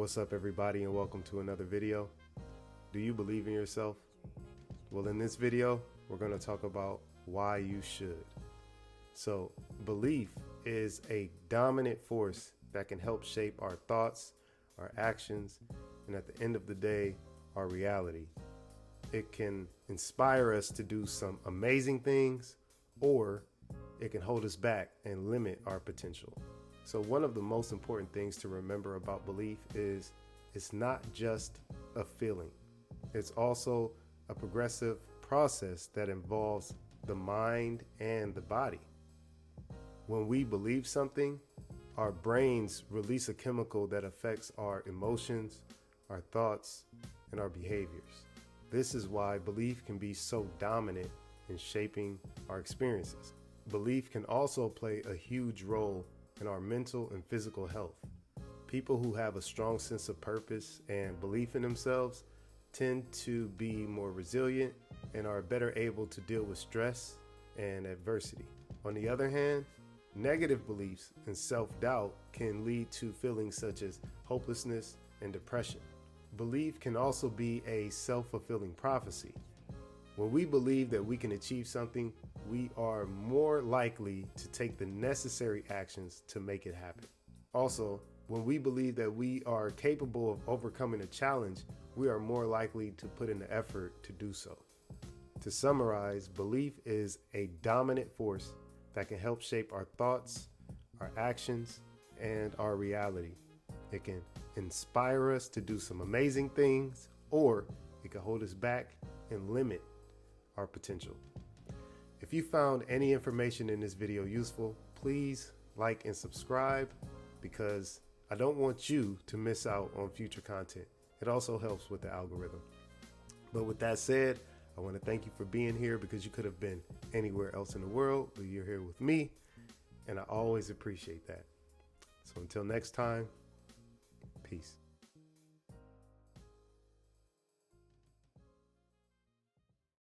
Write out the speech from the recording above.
What's up, everybody, and welcome to another video. Do you believe in yourself? Well, in this video, we're going to talk about why you should. So, belief is a dominant force that can help shape our thoughts, our actions, and at the end of the day, our reality. It can inspire us to do some amazing things, or it can hold us back and limit our potential. So one of the most important things to remember about belief is it's not just a feeling. It's also a progressive process that involves the mind and the body. When we believe something, our brains release a chemical that affects our emotions, our thoughts, and our behaviors. This is why belief can be so dominant in shaping our experiences. Belief can also play a huge role in our mental and physical health. People who have a strong sense of purpose and belief in themselves tend to be more resilient and are better able to deal with stress and adversity. On the other hand, negative beliefs and self-doubt can lead to feelings such as hopelessness and depression. Belief can also be a self-fulfilling prophecy. When we believe that we can achieve something, we are more likely to take the necessary actions to make it happen. Also, when we believe that we are capable of overcoming a challenge, we are more likely to put in the effort to do so. To summarize, belief is a dominant force that can help shape our thoughts, our actions, and our reality. It can inspire us to do some amazing things, or it can hold us back and limit our potential. If you found any information in this video useful, please like and subscribe, because I don't want you to miss out on future content. It also helps with the algorithm. But with that said, I want to thank you for being here, because you could have been anywhere else in the world, but you're here with me, and I always appreciate that. So until next time, peace.